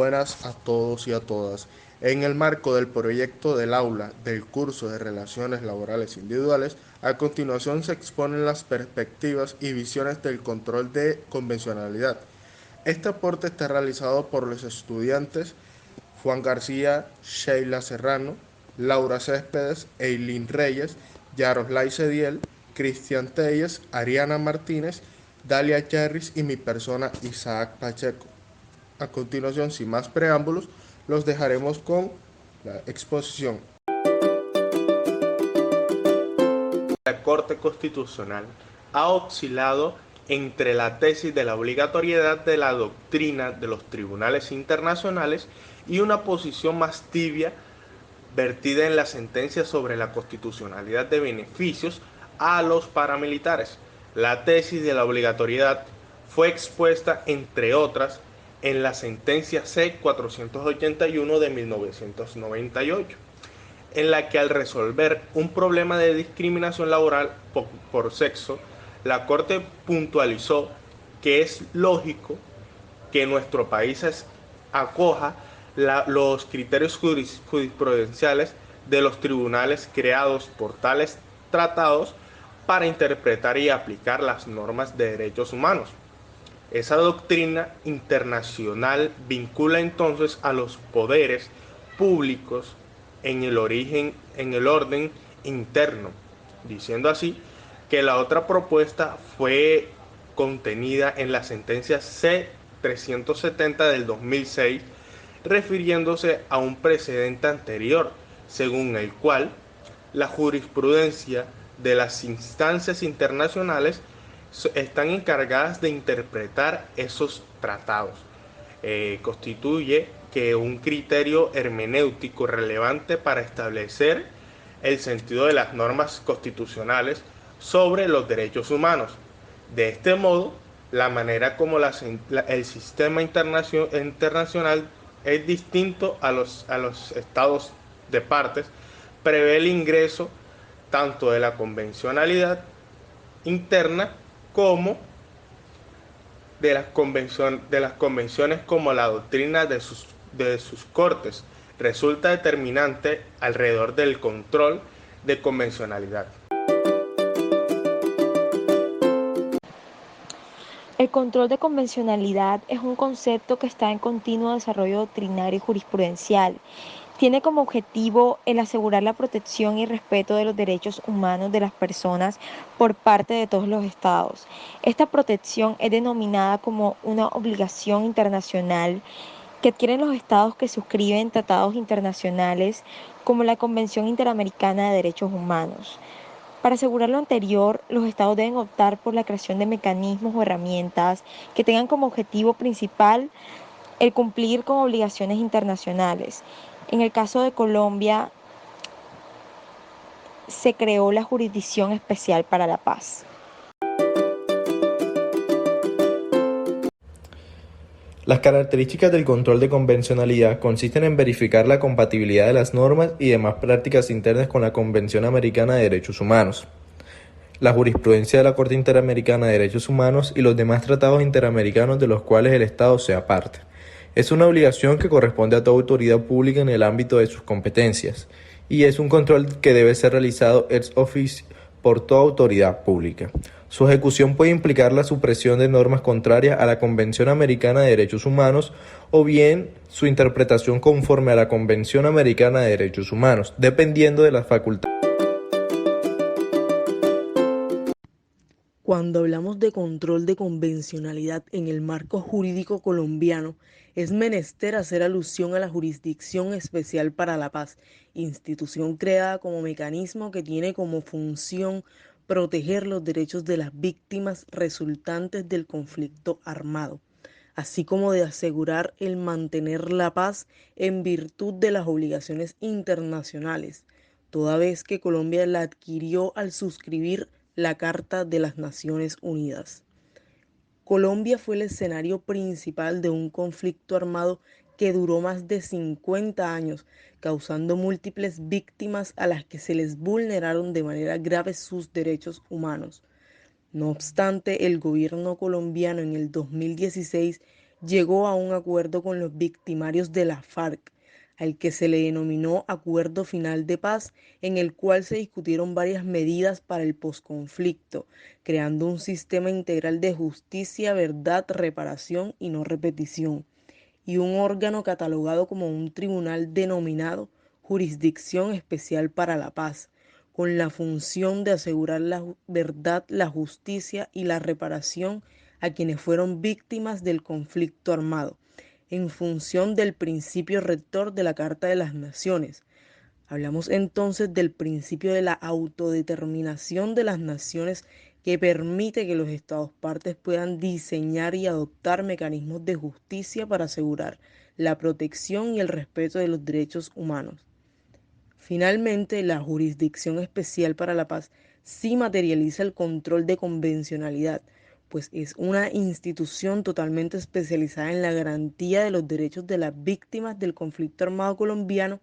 buenas a todos y a todas. En el marco del proyecto del aula del curso de Relaciones Laborales Individuales, a continuación se exponen las perspectivas y visiones del control de convencionalidad. Este aporte está realizado por los estudiantes Juan García, Sheila Serrano, Laura Céspedes, Eileen Reyes, Yaroslay Cediel, Cristian Telles, Ariana Martínez, Dalia Cherris y mi persona Isaac Pacheco. A continuación, sin más preámbulos, los dejaremos con la exposición. La Corte Constitucional ha oscilado entre la tesis de la obligatoriedad de la doctrina de los tribunales internacionales y una posición más tibia vertida en la sentencia sobre la constitucionalidad de beneficios a los paramilitares. La tesis de la obligatoriedad fue expuesta, entre otras, en la sentencia C-481 de 1998, en la que al resolver un problema de discriminación laboral por sexo, la Corte puntualizó que es lógico que nuestro país acoja los criterios jurisprudenciales de los tribunales creados por tales tratados para interpretar y aplicar las normas de derechos humanos. Esa doctrina internacional vincula entonces a los poderes públicos en el orden interno, diciendo así que la otra propuesta fue contenida en la sentencia C-370 del 2006, refiriéndose a un precedente anterior, según el cual la jurisprudencia de las instancias internacionales están encargadas de interpretar esos tratados. Constituye que un criterio hermenéutico relevante para establecer el sentido de las normas constitucionales sobre los derechos humanos. De este modo, la manera como el sistema internacional es distinto a los estados de partes, prevé el ingreso tanto de la convencionalidad interna como de las convenciones como la doctrina de sus cortes. Resulta determinante alrededor del control de convencionalidad. El control de convencionalidad es un concepto que está en continuo desarrollo doctrinario y jurisprudencial. Tiene como objetivo el asegurar la protección y respeto de los derechos humanos de las personas por parte de todos los estados. Esta protección es denominada como una obligación internacional que adquieren los estados que suscriben tratados internacionales como la Convención Interamericana de Derechos Humanos. Para asegurar lo anterior, los estados deben optar por la creación de mecanismos o herramientas que tengan como objetivo principal el cumplir con obligaciones internacionales. En el caso de Colombia, se creó la Jurisdicción Especial para la Paz. Las características del control de convencionalidad consisten en verificar la compatibilidad de las normas y demás prácticas internas con la Convención Americana de Derechos Humanos, la jurisprudencia de la Corte Interamericana de Derechos Humanos y los demás tratados interamericanos de los cuales el Estado sea parte. Es una obligación que corresponde a toda autoridad pública en el ámbito de sus competencias, y es un control que debe ser realizado ex officio por toda autoridad pública. Su ejecución puede implicar la supresión de normas contrarias a la Convención Americana de Derechos Humanos o bien su interpretación conforme a la Convención Americana de Derechos Humanos, dependiendo de las facultades. Cuando hablamos de control de convencionalidad en el marco jurídico colombiano, es menester hacer alusión a la Jurisdicción Especial para la Paz, institución creada como mecanismo que tiene como función proteger los derechos de las víctimas resultantes del conflicto armado, así como de asegurar el mantener la paz en virtud de las obligaciones internacionales, toda vez que Colombia la adquirió al suscribir la Carta de las Naciones Unidas. Colombia fue el escenario principal de un conflicto armado que duró más de 50 años, causando múltiples víctimas a las que se les vulneraron de manera grave sus derechos humanos. No obstante, el gobierno colombiano en el 2016 llegó a un acuerdo con los victimarios de la FARC, al que se le denominó Acuerdo Final de Paz, en el cual se discutieron varias medidas para el posconflicto, creando un sistema integral de justicia, verdad, reparación y no repetición, y un órgano catalogado como un tribunal denominado Jurisdicción Especial para la Paz, con la función de asegurar la verdad, la justicia y la reparación a quienes fueron víctimas del conflicto armado, en función del principio rector de la Carta de las Naciones. Hablamos entonces del principio de la autodeterminación de las naciones, que permite que los estados partes puedan diseñar y adoptar mecanismos de justicia para asegurar la protección y el respeto de los derechos humanos. Finalmente, la Jurisdicción Especial para la Paz sí materializa el control de convencionalidad, pues es una institución totalmente especializada en la garantía de los derechos de las víctimas del conflicto armado colombiano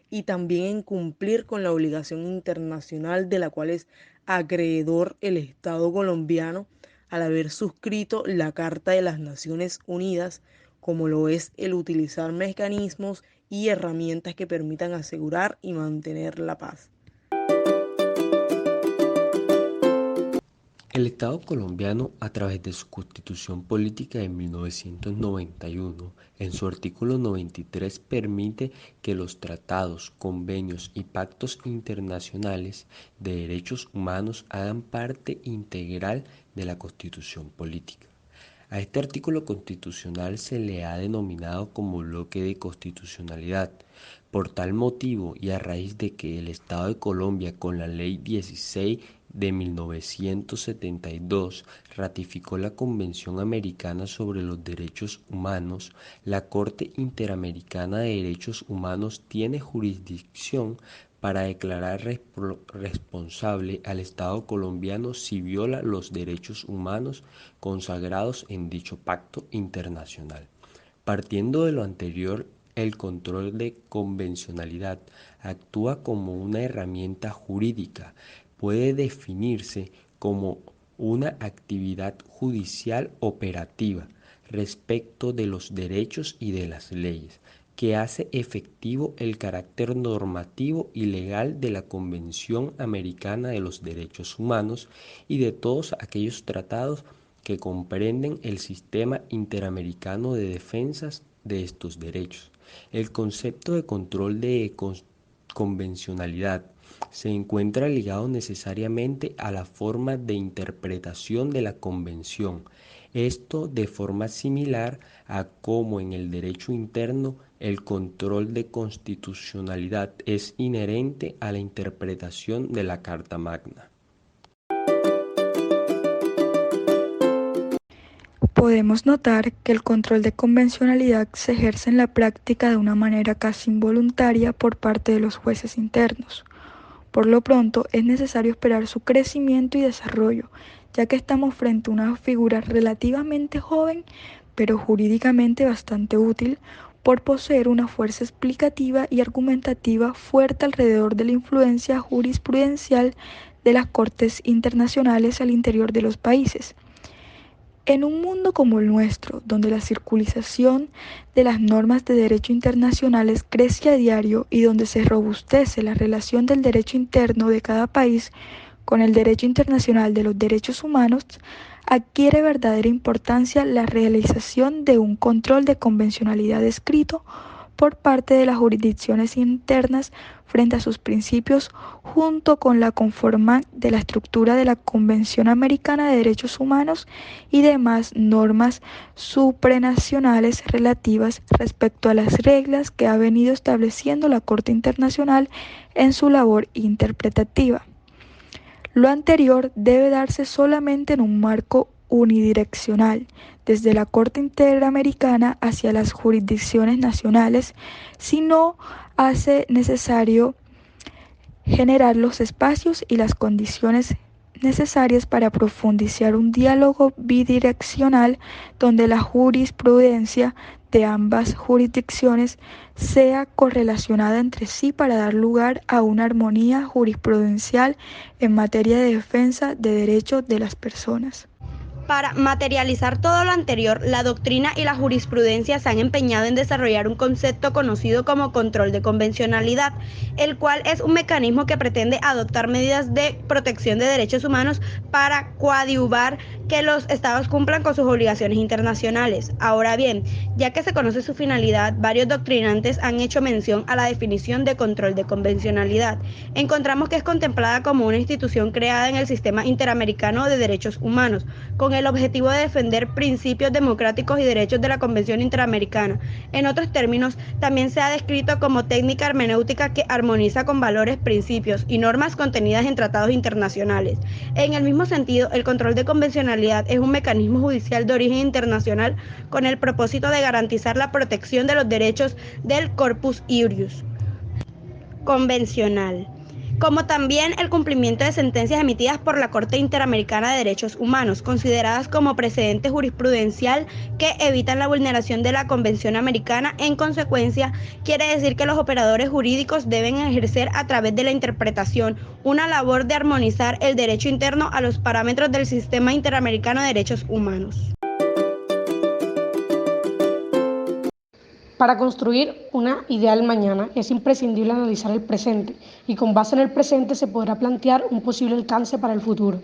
y también en cumplir con la obligación internacional de la cual es acreedor el Estado colombiano al haber suscrito la Carta de las Naciones Unidas, como lo es el utilizar mecanismos y herramientas que permitan asegurar y mantener la paz. El Estado colombiano, a través de su Constitución Política de 1991, en su artículo 93, permite que los tratados, convenios y pactos internacionales de derechos humanos hagan parte integral de la Constitución Política. A este artículo constitucional se le ha denominado como bloque de constitucionalidad. Por tal motivo, y a raíz de que el Estado de Colombia, con la Ley 16 de 1972, ratificó la Convención Americana sobre los Derechos Humanos, la Corte Interamericana de Derechos Humanos tiene jurisdicción para declarar responsable al Estado colombiano si viola los derechos humanos consagrados en dicho pacto internacional. Partiendo de lo anterior, el control de convencionalidad actúa como una herramienta jurídica. Puede definirse como una actividad judicial operativa respecto de los derechos y de las leyes, que hace efectivo el carácter normativo y legal de la Convención Americana de los Derechos Humanos y de todos aquellos tratados que comprenden el sistema interamericano de defensas de estos derechos. El concepto de control de convencionalidad se encuentra ligado necesariamente a la forma de interpretación de la Convención. Esto de forma similar a cómo en el derecho interno el control de constitucionalidad es inherente a la interpretación de la Carta Magna. Podemos notar que el control de convencionalidad se ejerce en la práctica de una manera casi involuntaria por parte de los jueces internos. Por lo pronto, es necesario esperar su crecimiento y desarrollo, ya que estamos frente a una figura relativamente joven, pero jurídicamente bastante útil, por poseer una fuerza explicativa y argumentativa fuerte alrededor de la influencia jurisprudencial de las cortes internacionales al interior de los países. En un mundo como el nuestro, donde la circulación de las normas de derecho internacionales crece a diario y donde se robustece la relación del derecho interno de cada país con el derecho internacional de los derechos humanos, adquiere verdadera importancia la realización de un control de convencionalidad escrito por parte de las jurisdicciones internas frente a sus principios, junto con la conformidad de la estructura de la Convención Americana de Derechos Humanos y demás normas supranacionales relativas respecto a las reglas que ha venido estableciendo la Corte Internacional en su labor interpretativa. Lo anterior debe darse solamente en un marco unidireccional, desde la Corte Interamericana hacia las jurisdicciones nacionales, si no hace necesario generar los espacios y las condiciones necesarias para profundizar un diálogo bidireccional donde la jurisprudencia de ambas jurisdicciones sea correlacionada entre sí para dar lugar a una armonía jurisprudencial en materia de defensa de derechos de las personas. Para materializar todo lo anterior, la doctrina y la jurisprudencia se han empeñado en desarrollar un concepto conocido como control de convencionalidad, el cual es un mecanismo que pretende adoptar medidas de protección de derechos humanos para coadyuvar que los estados cumplan con sus obligaciones internacionales. Ahora bien, ya que se conoce su finalidad, varios doctrinantes han hecho mención a la definición de control de convencionalidad. Encontramos que es contemplada como una institución creada en el sistema interamericano de derechos humanos, con el objetivo de defender principios democráticos y derechos de la Convención Interamericana. En otros términos, también se ha descrito como técnica hermenéutica que armoniza con valores, principios y normas contenidas en tratados internacionales. En el mismo sentido, el control de convencionalidad es un mecanismo judicial de origen internacional con el propósito de garantizar la protección de los derechos del corpus iuris convencional, como también el cumplimiento de sentencias emitidas por la Corte Interamericana de Derechos Humanos, consideradas como precedente jurisprudencial que evitan la vulneración de la Convención Americana. En consecuencia, quiere decir que los operadores jurídicos deben ejercer a través de la interpretación una labor de armonizar el derecho interno a los parámetros del Sistema Interamericano de Derechos Humanos. Para construir una ideal mañana es imprescindible analizar el presente y con base en el presente se podrá plantear un posible alcance para el futuro.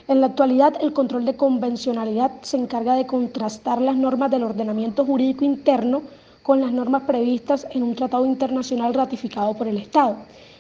En la actualidad, el control de convencionalidad se encarga de contrastar las normas del ordenamiento jurídico interno con las normas previstas en un tratado internacional ratificado por el Estado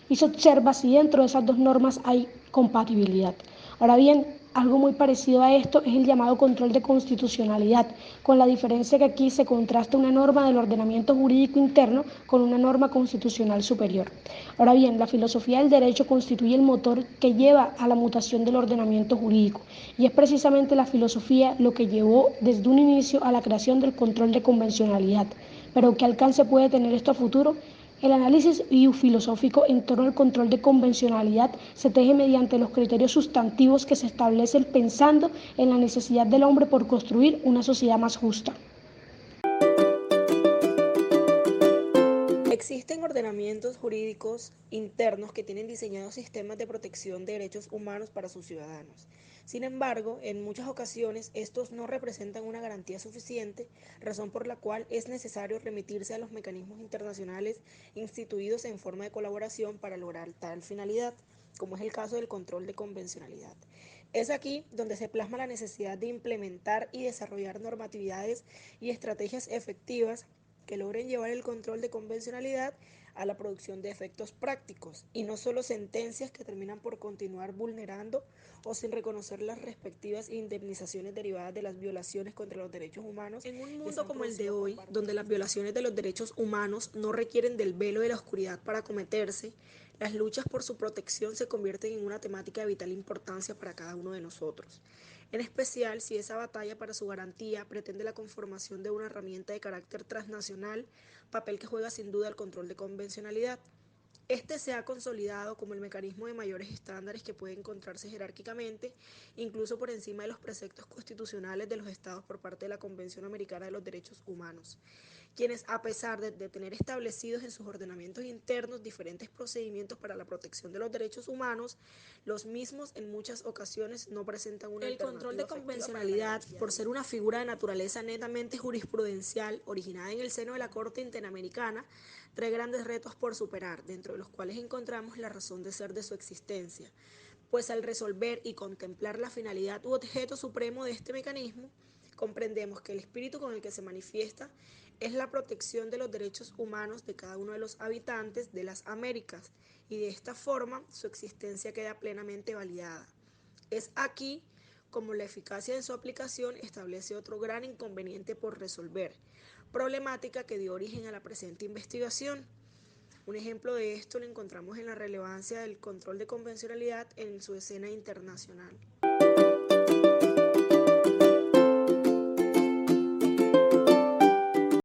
y se observa si dentro de esas dos normas hay compatibilidad. Ahora bien, algo muy parecido a esto es el llamado control de constitucionalidad, con la diferencia que aquí se contrasta una norma del ordenamiento jurídico interno con una norma constitucional superior. Ahora bien, la filosofía del derecho constituye el motor que lleva a la mutación del ordenamiento jurídico, y es precisamente la filosofía lo que llevó desde un inicio a la creación del control de convencionalidad. Pero ¿qué alcance puede tener esto a futuro? El análisis filosófico en torno al control de convencionalidad se teje mediante los criterios sustantivos que se establecen pensando en la necesidad del hombre por construir una sociedad más justa. Existen ordenamientos jurídicos internos que tienen diseñados sistemas de protección de derechos humanos para sus ciudadanos. Sin embargo, en muchas ocasiones estos no representan una garantía suficiente, razón por la cual es necesario remitirse a los mecanismos internacionales instituidos en forma de colaboración para lograr tal finalidad, como es el caso del control de convencionalidad. Es aquí donde se plasma la necesidad de implementar y desarrollar normatividades y estrategias efectivas que logren llevar el control de convencionalidad a la producción de efectos prácticos y no solo sentencias que terminan por continuar vulnerando o sin reconocer las respectivas indemnizaciones derivadas de las violaciones contra los derechos humanos. En un mundo como el de hoy, donde las violaciones de los derechos humanos no requieren del velo de la oscuridad para cometerse, las luchas por su protección se convierten en una temática de vital importancia para cada uno de nosotros. En especial si esa batalla para su garantía pretende la conformación de una herramienta de carácter transnacional, papel que juega sin duda el control de convencionalidad. Este se ha consolidado como el mecanismo de mayores estándares que puede encontrarse jerárquicamente, incluso por encima de los preceptos constitucionales de los estados por parte de la Convención Americana de los Derechos Humanos, quienes a pesar de tener establecidos en sus ordenamientos internos diferentes procedimientos para la protección de los derechos humanos, los mismos en muchas ocasiones no presentan una alternativa. El control de convencionalidad, por ser una figura de naturaleza netamente jurisprudencial, originada en el seno de la Corte Interamericana, trae grandes retos por superar, dentro de los cuales encontramos la razón de ser de su existencia, pues al resolver y contemplar la finalidad u objeto supremo de este mecanismo, comprendemos que el espíritu con el que se manifiesta es la protección de los derechos humanos de cada uno de los habitantes de las Américas, y de esta forma su existencia queda plenamente validada. Es aquí como la eficacia de su aplicación establece otro gran inconveniente por resolver, problemática que dio origen a la presente investigación. Un ejemplo de esto lo encontramos en la relevancia del control de convencionalidad en su escena internacional.